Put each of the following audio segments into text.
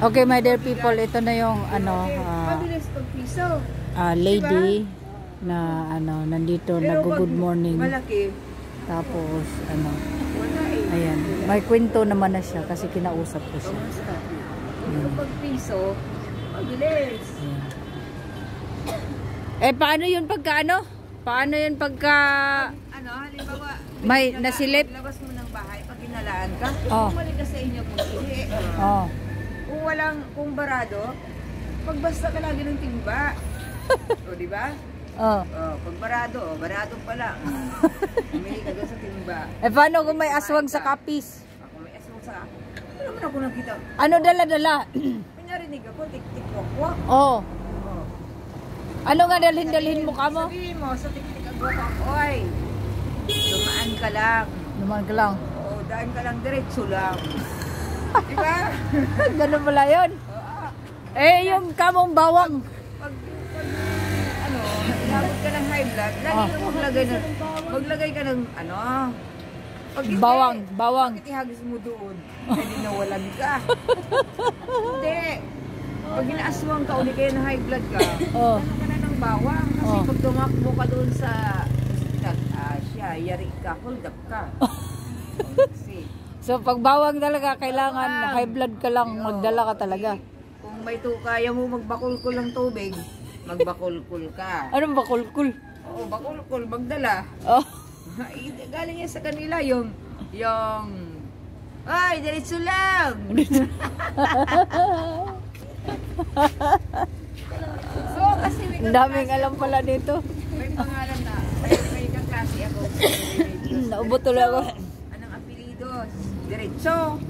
Okay, my dear people, ito na yung ano mabilis pag piso. Lady na ano nandito nag-good morning. Malaki. Tapos ano, ayan, may kwento naman na siya kasi kinausap ko siya. Pero pag piso, mabilis. Eh paano yun pagka ano? Paano yun pagka Ano, halimbawa, may nasilip? labas mo ng bahay pag ginalaan ka, Oh. bumalik ka sa inyo kung hindi. Oh. Kung barado, pagbasta ka lagi ng timba. O, di ba? Oh. Pag barado pa lang. Umili ka doon sa timba. Eh paano kung may aswang sa kapis? Ako may aswang sa akin. Ano naman ako nakita? Ano dala-dala? May narinig ako, tik-tik-wak-wak. Oh. Ano nga dalhin mo ka mo? Sabihin mo, sa tik-tik-wak-wak, oy, dumaan ka lang. Naman ka lang. Oo, daan ka lang, diretso lang. Di ba? Ganun pala yun. Eh yung kamong bawang. Pag ano, inabot ka ng high blood, lagi ka maglagay ka ng ano, pag Bawang. Bakit ihagis mo doon? Hindi nawalan ka. Hindi. Pag inaaswang ka, uli kayo ng high blood ka, Oh. ano ka na ng bawang? Kasi pag tumakbo ka doon sa hospital, siya, yari ka, hold up ka. Kasi, So pag bawang talaga kailangan high blood ka lang, magdala ka talaga. kung may kaya mo magbakulkul ng tubig, magbakulkul ka. Anong bakulkul? Oo, bakulkul, magdala. Oh. Galing yan sa kanila yung ay, diretso lang. So, kasi may Daming alam pala dito. may pangalan na, may kaklase ako. Naubot tuloy ako. Anong apelido? Diretso.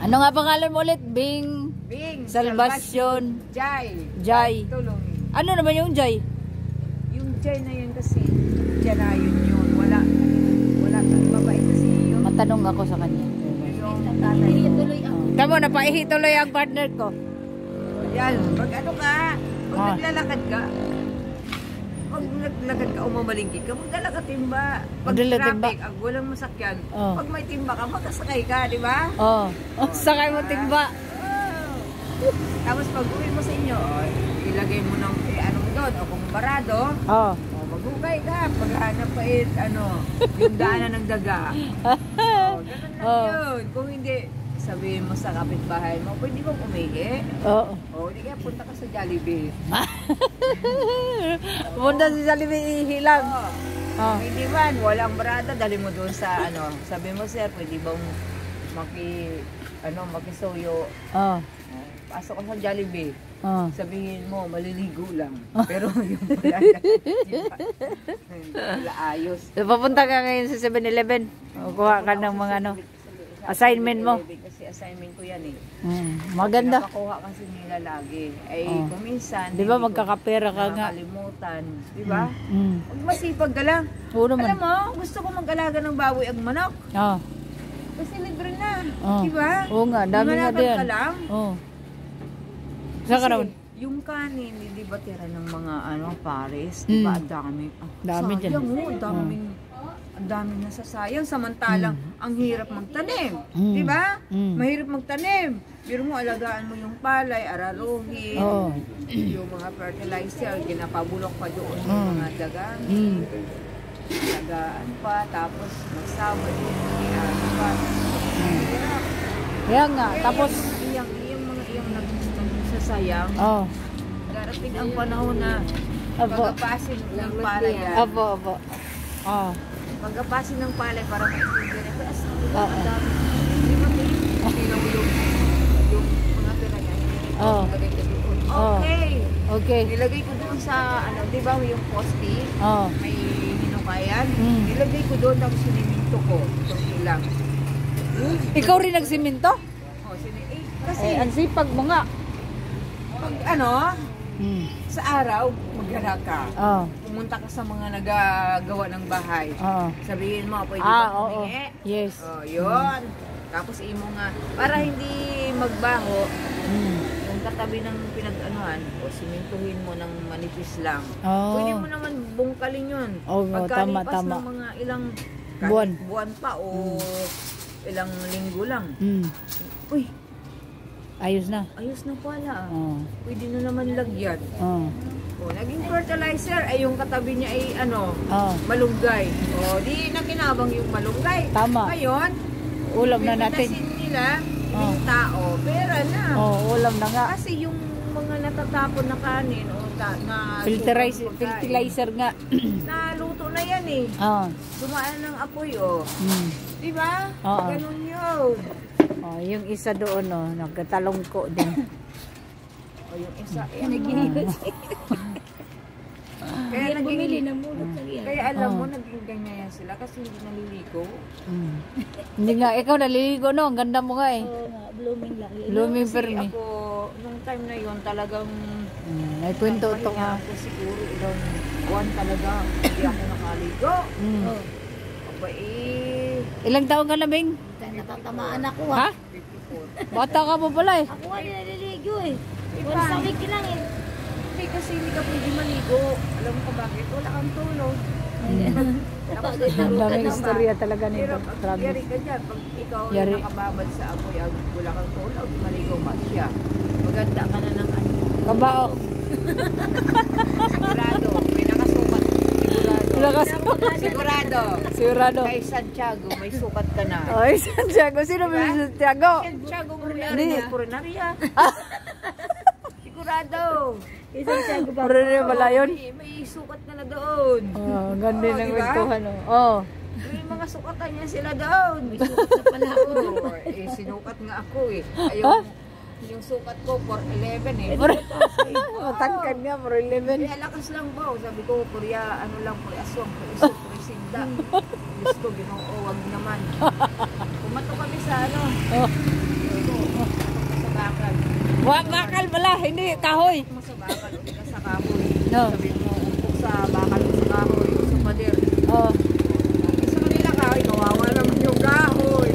Ano nga pangalan mo ulit? Bing Salvacion Jai. Jai. Tulong. Ano naman yung Jai? Yung Jai na yun kasi, Jai na yun. Wala. Mabait kasi yun. Matanong ako sa kanya. Yung tatay. Tamo, napaihi tuloy ang partner ko. Yan, pag ano ka, pag naglalakad ka, umamalingki ka, magdala ka timba. Pag traffic, walang masakyan, pag may timba ka, makasakay ka, di ba? Oo. Sakay mo timba. Tapos pag uwi mo sa inyo, ilagay mo ng ano mo doon, o kung barado, maghukay ka, paghanap pa yung daanan ng daga. Ganun lang yun. Kung hindi, sabihin mo sa kapitbahay mo, pwede bang umihi? Oo. Hindi kaya punta ka sa Jollibee. Punta si Jollibee ihilang. Hindi man, walang barada, dali mo doon sa sabi mo, sir, pwede bang makisuyo? Pasok ka sa Jollibee. Sabihin mo, maliligo lang. Pero yung wala ayos. So, papunta ka ngayon sa 7-Eleven. Kuha ka ng mga assignment mo. Kasi assignment ko yan eh. Maganda. Napakuha kasi nila lagi. Ay, kung minsan, di ba magkakapera ka nga? Nakakalimutan. Di ba? Masipag ka lang. Alam mo, gusto ko mag-alaga ng baboy ang manok. Kasi libre na. Di ba? Oo nga, dami nga din. ka lang. Saka kasi yung kanin, di ba tira ng mga pares? Di ba? Dami dyan. Ang daming nasasayang. Samantalang, ang hirap magtanim. Di ba? Mahirap magtanim. Pero mo, alagaan mo yung palay, araruhin, yung mga fertilizer, ginapabulok pa doon yung mga dagangin. Alagaan pa, tapos magsama din, pa. Kaya nga, tapos Yung nagsasayang, darating ang panahon na pagkapasin ng palay. Pagkapasin ng palay para maisingin. Ang dami. Di ba yung mga pera niya, nilagay ko doon. Okay. Nilagay ko doon sa, di ba yung poste? May hinukayan. Nilagay ko doon ang siniminto ko. Ito lang. Ikaw rin nagsiminto? Kasi, ang sipag mo nga. pag sa araw, maglala ka. Pumunta ka sa mga nagagawa ng bahay. Sabihin mo, pwede ba humingi? Yes. Yun. Tapos imo nga, para hindi magbaho, yung katabi ng pinag-anuhan, simintuhin mo ng manipis lang. Pwede mo naman bungkalin yun. Pagkalipas ng mga ilang buwan pa o ilang linggo lang. Uy, Ayos na. Ayos na pala. Oh. Pwede na naman lagyan. Oh. O, naging fertilizer, ay yung katabi niya ay Oh. malunggay. O, di nakinabang yung malunggay. Tama. Ngayon, Ulam na natin. pipitasin nila yung tao, pera na. Oh, ulam na nga. Kasi yung mga natatapon na kanin o na Fertilizer nga. naluto na yan eh. Oh. Dumaan ng apoy oh. Diba? Oo. Ganun yun. Oh, yung isa doon oh, nagkatalongko din. O yung isa, nagiginis. Kaya bumili na muna. Kaya alam mo, naging ganyan yan sila kasi hindi naliligo. Hindi nga, ikaw naliligo no, ang ganda mo nga eh. Oo nga, blooming lang. Blooming Kasi permi. ako, nung time na yun, talagang May kwento to pahinga nga. ako siguro ilang buwan talaga. Hindi ako nakaligo. Aba eh, Ilang taon ka na, Bing? Natatamaan ako Ha? 54. Bata ka pa pala eh. Ako nga naliligo eh. Iba. Once a week lang eh. Hindi kasi hindi ka pwede maligo. Alam mo ka bakit? Wala kang tulog. Tapos Ang daming istorya talaga nito. pero pag Travis. yari ka dyan, pag ikaw ay Yari. nakababad sa apoy, wala kang tulog, maligo pa siya. Maganda ka na ng ano. Kabao. Sigurado, may nakasukat. Sigurado. Sigurado. Sigurado. Kay Santiago, may sukat ka na. Ay, Santiago. Sino ba si Santiago? Santiago Hindi. Coronaria. Sigurado. Isang siya ko pa. Pero rin pala yun. May sukat ka na doon. Oh, ganda Oo, ng diba? kwentuhan. Oh. May mga sukatan niya sila doon. May sukat na pala ako. Sinukat nga ako eh. Ayun, yung sukat ko, 4'11 eh. Matangkad nga, for 11. Kaya lakas lang ba? Sabi ko, Korea, ano lang po, aswang po, iso, presinda. Gusto, ginoo, wag naman. Kumato kami sa ano. Oh. Sa bakal. Bakal pala, hindi, kahoy. Mo sa bakal, ulit ka sa kahoy. No. Sabi mo, upo sa bakal sa kahoy, sa pader. Oh. Isa kanila kahoy, kawawa naman yung kahoy.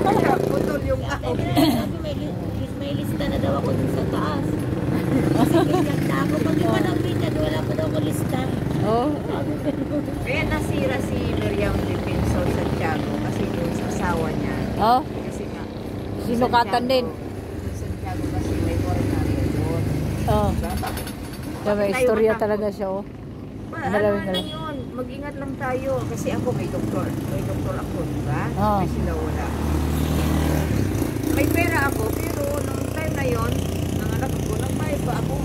Kaya putol yung kahoy. May lista na daw ako dun sa taas. Kasi ganyan na ako. Pag yung manang pinad, wala pa daw ako lista. Oh. Kaya nasira si Miriam Defenso Santiago kasi yung asawa niya. Oh. Kasi nga, Sinukatan din. Yung Santiago kasi may coronary doon. Oh. Diba? Diba, istorya talaga siya, oh. Ano na yun, mag-ingat lang tayo. Kasi ako may doktor. May doktor ako, diba? Oh. May sila wala. May pera ako, pero nung time na yun, nanganak ako, nagbayad pa ako.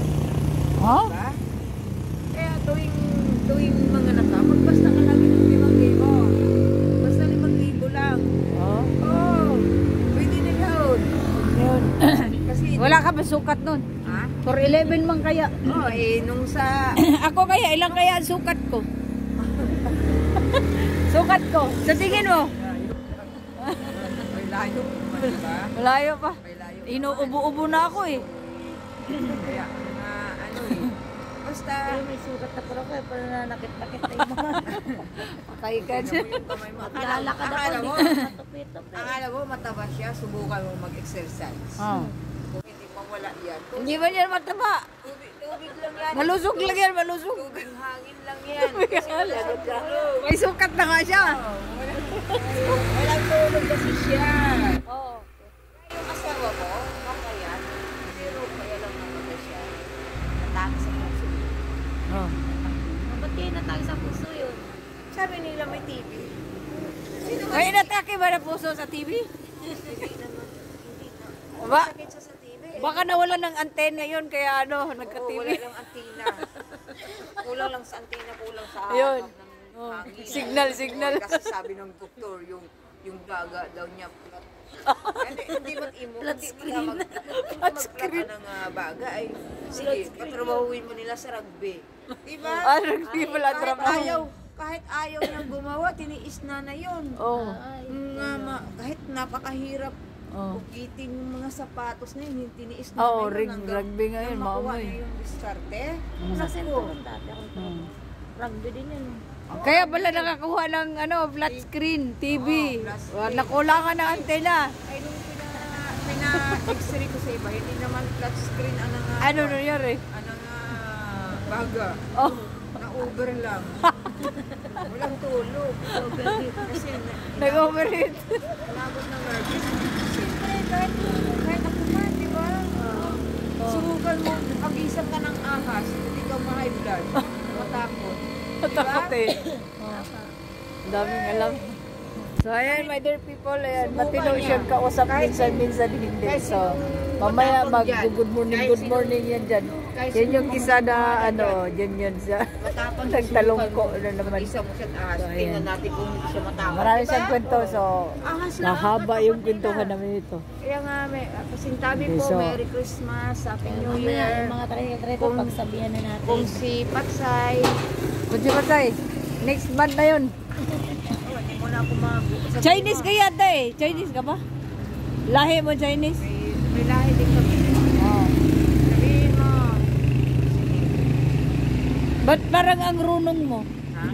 Huh? Diba? Kaya tuwing mga naka, magbasta ka lagi ng 5,000. Basta 5,000 lang. Oh. Oh, pwede na yun. Yun. Kasi, Wala ka ba sukat nun? ha? For 11 man kaya. Oh, nung sa, Ako kaya, ilang kaya ang sukat ko? Sukat ko. Sa tingin mo? may layo, diba? Malayo pa. May layo. Inuubo-ubo na ako eh. Kaya, ano eh. Basta, Pero may sugat na pala ko eh. Pero nanakit-nakit na yung mga Patay ka dyan. yung kamay mo. paglalakad ako. Akala mo, Hindi ko matupit-tupit. akala mo mataba siya, subukan mo mag-exercise. Oh. Kung hindi mawala yan, Hindi ba yan mataba? tubig lang yan. Malusog lang yan, malusog. Tubig hangin lang yan. Kasi wala siyang tulog. May sukat na nga siya. Walang tulog kasi siya. Oo. Yung asawa mo, makayan, pero kaya lang namatay siya. Natake sa puso. Oh. Ba't kayo natag sa puso yun? Sabi nila may TV. Sino ba? May inatake ba na puso sa TV? Hindi naman. Hindi na. Ba? Sakit siya sa TV. Baka nawala ng antena yun, kaya ano, Oo, wala nagka-TV. lang antina. Kulang lang sa antina, kulang sa Ayun. hangin. Signal. Kasi sabi ng doktor, yung daga daw niya. Hindi mag-imo. Hindi magplaka ng baga. Ay, sige, patrabahuin mo nila sa rugby. Diba? Ah, rugby pala trabaho. Kahit ayaw niyang gumawa, tiniis na yun. Oh. Kahit napakahirap Oh. ugitin yung mga sapatos na yun, tiniis na Oo, yun. rugby ngayon, makuha maamoy. niya yung diskarte. Sa center ng dati ako. Hmm. Rugby din yun. Kaya pala nakakuha ng flat screen, TV. flat screen. Nakulangan ng antena. Ay, nung pina-x-ray ko sa iba, hindi naman flat screen, Ano nangyari? baga. Oh. Na-over lang. Walang tulog. Kasi Nag-overheat. nabot ng nervous. Siyempre, kahit ako man, di ba? eh. Ang daming alam. So ayan, my dear people, ayan, matino siya kausap minsan hindi. So, mamaya mag-good morning yan dyan. Yan yung isa na, ano, yun siya. Nagtalongko na naman. Isa mo siya taas. Tingnan natin kung hindi siya matapang. Marami siyang kwento, so, nahaba yung kwentuhan namin ito. Kaya nga, kasintabi po, So, Merry Christmas, Happy New Mamaya, Year. yung mga trito, pagsabihan na natin. Kung si Patsay, Kung si Patay, next month na yun. hindi mo na ako Chinese kaya ata eh. Chinese ka ba? Lahi mo Chinese? May lahi din kami. Oo. Sabihin mo. Ba't parang ang runong mo? Ha?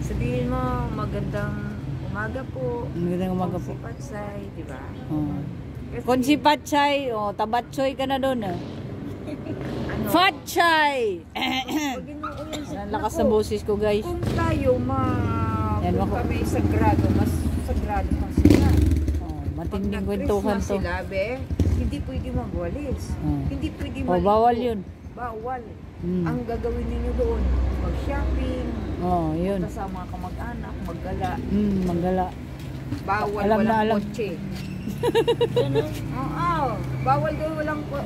Sabihin mo, magandang umaga po. Magandang umaga po. Kung si Patsay, di ba? Kasi, Kung si Patchay, tabatsoy ka na doon. ano, Fatchay! pagin mo uyan sa Ang lakas ng boses ko, guys. Kung tayo Yan, kung ako. kami sagrado, mas sagrado pa sila. Matinding Pag kwentuhan nag-Christmas to. sila, be, hindi pwede magwalis. Hindi pwede maligo. Bawal yun. Bawal. Mm. Ang gagawin ninyo doon, mag-shopping, Yun. kasama ka mag-anak, maggala. Manggala. Bawal, Alam na walang alam. kotse. Oo. Bawal doon,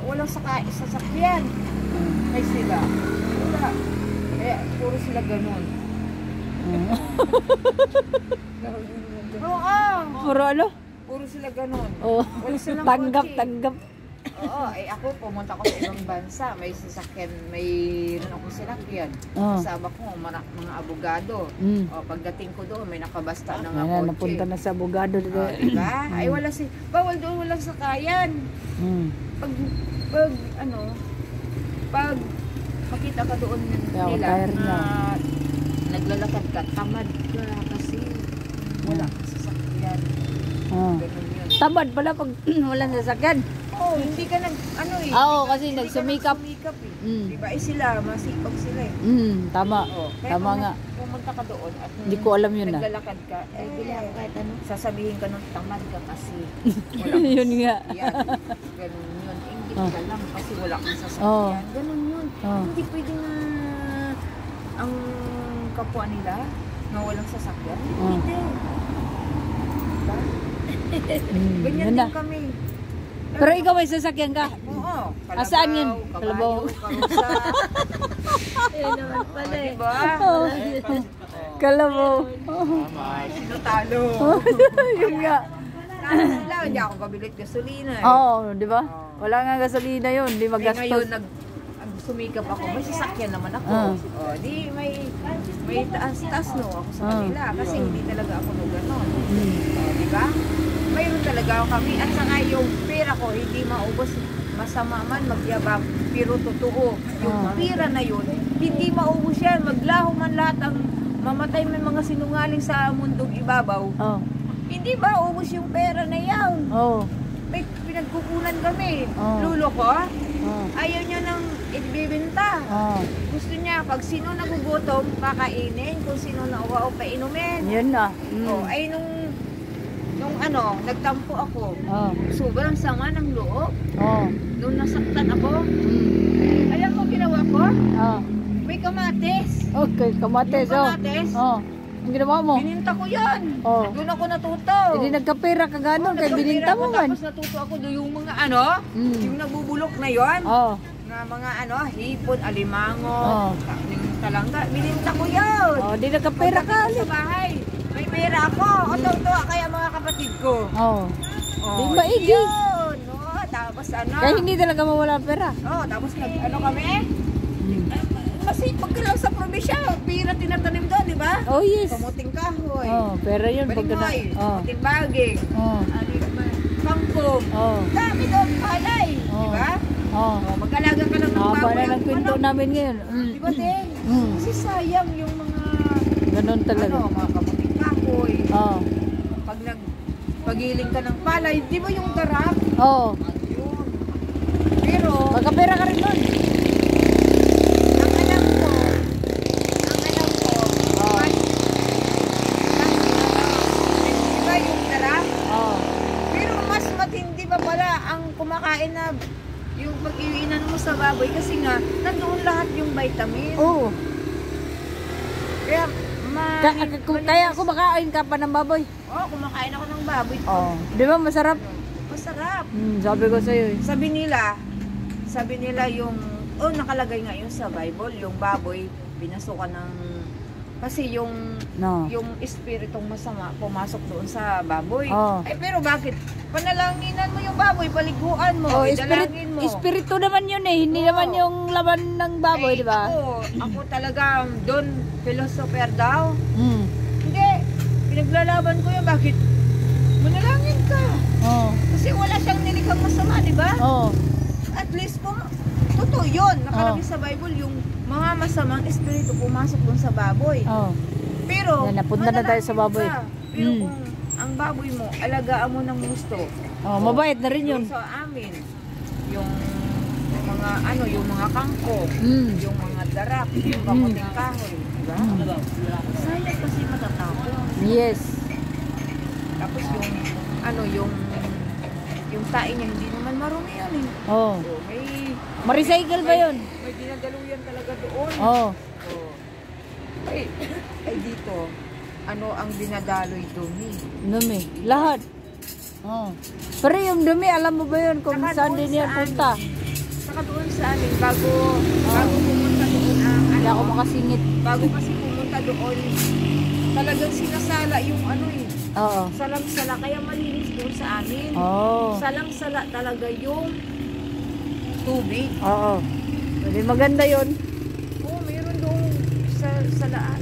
walang sasakyan. Ay sila. Wala. Kaya puro sila ganun. Oo. Puro ano? Puro sila ganun. Wala silang kotse. Tanggap. Oo, ako pumunta ko sa ibang bansa, may sasakyan, mayroon akong sinakyan. Kasama ko mga abogado. Pagdating ko doon, may nakabasta ng kotse. Napunta na sa abogado. Diba? Ay bawal doon, walang sakayan. Pag makita ka doon nila na naglalakad ka, tamad ka kasi wala kang sasakyan. Ganun yun. Tamad pala pag walang sasakyan. Hindi ka Kasi nagsumikap. Diba? Sila, masipag sila eh. Tama. Kaya Tama nga. pumunta ka doon at Hindi ko alam yun naglalakad ka, kahit ano. sasabihin ka nung tamad ka kasi. Yun nga. Yan. Ganun yun. Hindi ka lang kasi wala kang sasakyan. Ganun yun. Hindi pwede na ang kapwa nila na walang sasakyan. Hindi. Diba? Ganyan Yun na. din kami. Pero ikaw may sasakyan ka? Oo. Asaan yun? Kalabaw. Karusa. Ayun naman pala eh. Diba? Kalabaw. Sino talo? Yun nga. Sila, hindi ako kabilit gasolina eh. Di ba? Wala nga gasolina yun. Di magastos. Ngayon, sumikap ako, may sasakyan naman ako. Di may taas-taas no ako sa kanila kasi hindi talaga ako no gano'n. Di ba? Mayroon talaga kami at saka yung pera ko hindi maubos, masama man magyabang pero totoo. Yung pera na yun, hindi maubos yan. Maglaho man lahat ang mamatay may mga sinungaling sa mundong ibabaw. Hindi ba ubos yung pera na yan? May pinagkukunan kami. Lulo ko, ayaw niya nang ibibenta. Gusto niya, pag sino nagugutom, kakainin. Kung sino na uwa o painumin. Yun na. Ay nung nagtampo ako. Sobrang sama ng loob. Nung nasaktan ako. Alam mo ginawa ko? May kamates. Okay, kamates. Yung kamates. Ang ginawa mo? Bininta ko yan. Doon ako natuto. Hindi nagkapera ka gano'n kay bininta mo man. Tapos natuto ako doon yung mga yung nabubulok na yon. Na mga hipon, alimango, talangga. Bininta ko yun. Hindi nagkapera ka. Sa bahay. May pera ako. Tuwa kaya mga kapatid ko. Di maigi. Yun. Tapos Kaya hindi talaga mawala pera. Tapos kami? Kasi pagka lang sa probinsya, pira tinatanim doon, di ba? Yes. Kamuting kahoy. Pera yun. Balinghoy. Kamuting baging. Kangkong. Dami doon, palay. Di ba? Mag-alaga ka lang ng baboy. Haba na ng kwento namin ngayon. Di ba din? Kasi sayang yung mga ganon talaga. Mga kamuting kahoy. Pag pagiling ka ng palay, di ba yung darap? Yun. Pero, magkapera ka rin nun. ang alam ko, di ba yung darap? Pero mas matindi pa pala ang kumakain na yung pag-iwinan mo sa baboy kasi nga, nandoon lahat yung vitamin. Kaya Kaya kumakain ka pa ng baboy. Oo, kumakain ako ng baboy. Oh. Di ba masarap? Masarap. Sabi ko sa'yo eh. Sabi nila yung, nakalagay nga yun sa Bible, yung baboy, pinasukan ng, kasi yung espiritong masama pumasok doon sa baboy. Ay, pero bakit? Panalanginan mo yung baboy, paliguan mo, idalangin mo. Espiritu naman yun eh, hindi naman yung laman ng baboy, di ba? Ako talaga, doon, philosopher daw. Hindi, pinaglalaban ko yun, bakit? Manalangin ka. Kasi wala siyang nilikang masama, di ba? At least kung totoo yun, nakalagay sa Bible yung mga masamang espiritu pumasok doon sa baboy. Pero, napunta na tayo sa baboy. Pero kung ang baboy mo, alagaan mo ng gusto. Mabait na rin yun. Sa amin, yung mga yung mga kangkong, yung mga darak, yung kamuting kahoy, diba? Sayang kasi matatapon. Yes. Tapos yung tae niya, hindi naman marumi yan eh. So, ma-recycle ba yun? May dinadaluyan talaga doon. Ay dito, ang dinadaloy dumi? Dumi. Lahat. Pero yung dumi, alam mo ba yun kung saan din yan punta? Saka doon sa amin, bago pumunta doon hindi ako makasingit. Bago kasi pumunta doon, talagang sinasala yung salang-sala, kaya malinis doon sa amin. Salang-sala talaga yung tubig. Hindi maganda yun. Meron doon sa salaan.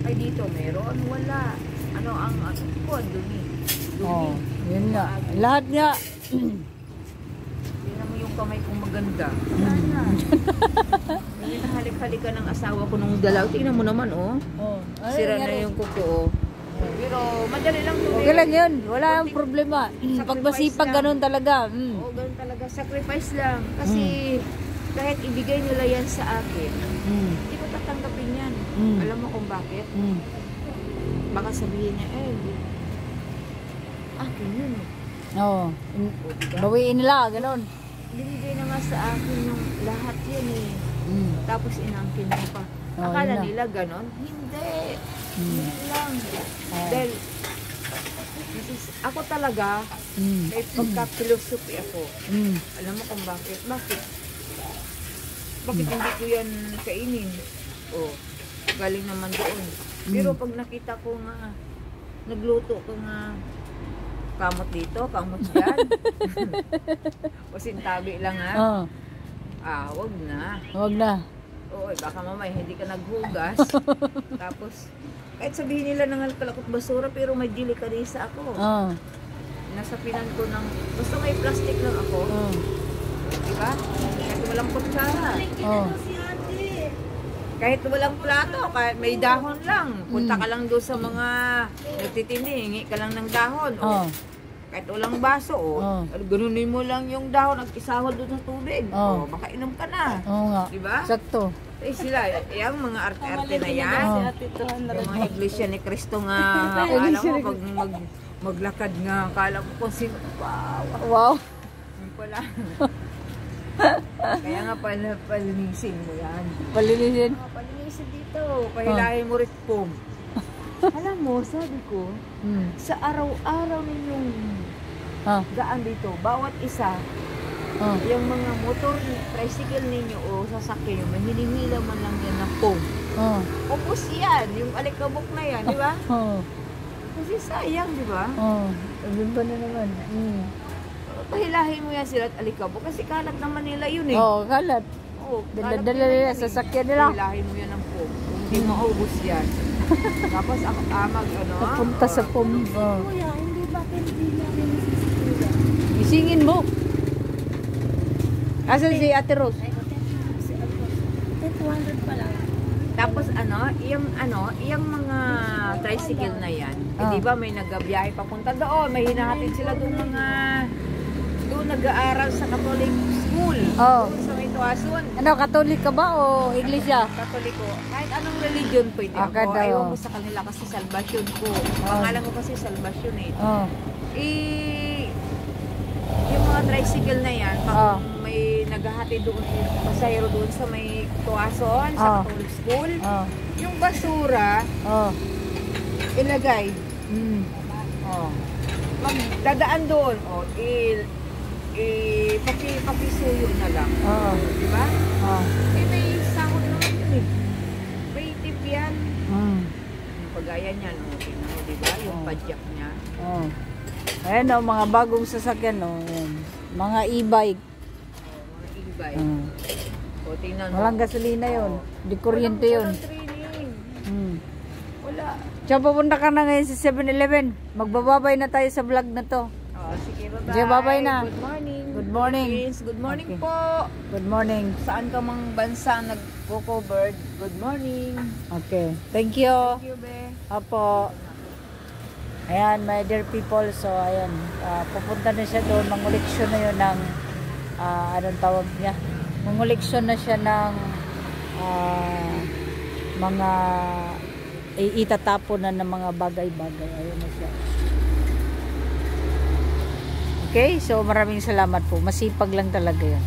Ay dito, meron, wala. Ang dumi. Yun nga. Lahat nga. Tingnan mo yung kamay kong maganda. Halik-halik ka ng asawa ko nung dalaw. Tingnan mo naman, sira na yung kuko, Pero madali lang to. Okay lang yun. Wala ang problema. Pag masipag, ganun talaga. Ganun talaga. Sacrifice lang. Kasi kahit ibigay nila yan sa akin, hindi ko tatanggapin yan. Alam mo kung bakit? Baka sabihin niya, akin yun. Bawiin nila, ganun. Binigay na nga sa akin yung lahat yan eh. Tapos inangkin mo pa. Akala nila ganun? Hindi. Hindi lang. Dahil, ako talaga, may pagka-philosophy ako. Alam mo kung bakit? Bakit hindi ko yan kainin? Galing naman doon. Pero pag nakita ko nga, nagluto ko nga, kamot dito, kamot dyan. O sintabi lang ha. Wag na. Wag na. Baka mamay hindi ka naghugas. Tapos, kahit sabihin nila ng kalakot basura, pero may delikadesa ako. Nasapinan ko ng, basta may plastic lang ako. Diba? Kahit walang kutsara. Kahit walang plato, kahit may dahon lang. Punta ka lang doon sa mga nagtitindi, hingi ka lang ng dahon. Kahit walang baso, ganunin mo lang yung dahon at isahod doon sa tubig. Baka inom ka na. Diba? Sakto. Sila, yung mga arte-arte na yan. Yung mga iglesia ni Cristo nga, alam mo, pag maglakad nga, akala mo kung sino. Wow. Wala. Kaya nga palinisin mo yan. Palinisin? Palinisin dito. Pahilahin mo rin po. Alam mo, sabi ko, sa araw-araw ninyong daan dito, bawat isa, yung mga motor, tricycle ninyo o sasakyan nyo, may hinihila man lang yan ng pong. Upos yan, yung alikabok na yan, di ba? Kasi sayang, di ba? Ayun ba na naman? Pahilahin mo yan sila at alikabok kasi kalat naman nila yun eh. Kalat. Dala-dala nila, sasakyan nila. Pahilahin mo yan ng pong. Hindi maubos yan. Tapos ako Papunta sa pong. Kuya, hindi bakit hindi namin sisira? Isingin mo. Asan si Ate Rose? 200 pa lang. Tapos yung mga tricycle na yan, di ba may nagabiyahe papunta doon, may hinahatid sila doon doon nag-aaral sa Catholic school. Doon sa may Tuason. Katolik ka ba o iglesia? Katoliko. Kahit anong religion pwede ako. Ayaw ko sa kanila kasi salvation ko. Pangalan ko kasi salvation eh. Yung mga tricycle na yan, pag may naghahatid doon, pasahero doon sa may Tuason, sa Catholic school, yung basura, Oh. ilagay. Mm. Oh. Magdadaan doon. Oh, pakisuyo na lang. Oo. Di ba? Oh. May sahod naman yun eh. May tip yan. Mm. Yung pagaya niyan, tingnan mo, di ba? Yung padyak niya. Oh. Ayan o, mga bagong sasakyan o. Mga e-bike. Mga e-bike. O, tingnan mo. Walang gasolina yun. Di kuryente yun. Walang training. Mm. Wala. Tsaka pupunta ka na ngayon sa 7-Eleven. Magbababay na tayo sa vlog na to. Sige, bye-bye. Sige, bye-bye na. Good morning. Good morning. Philippines. Good morning Okay. po. Good morning. Saan ka mang bansa nag-cocoberg? Good morning. Okay. Thank you. Thank you, be. Apo. Ayan, my dear people. So, ayan. Pupunta na siya doon. Manguleksyon na yun ng anong tawag niya? Manguleksyon na siya ng mga itatapon na ng mga bagay-bagay. Ayun na siya. Okay, so maraming salamat po. Masipag lang talaga yan.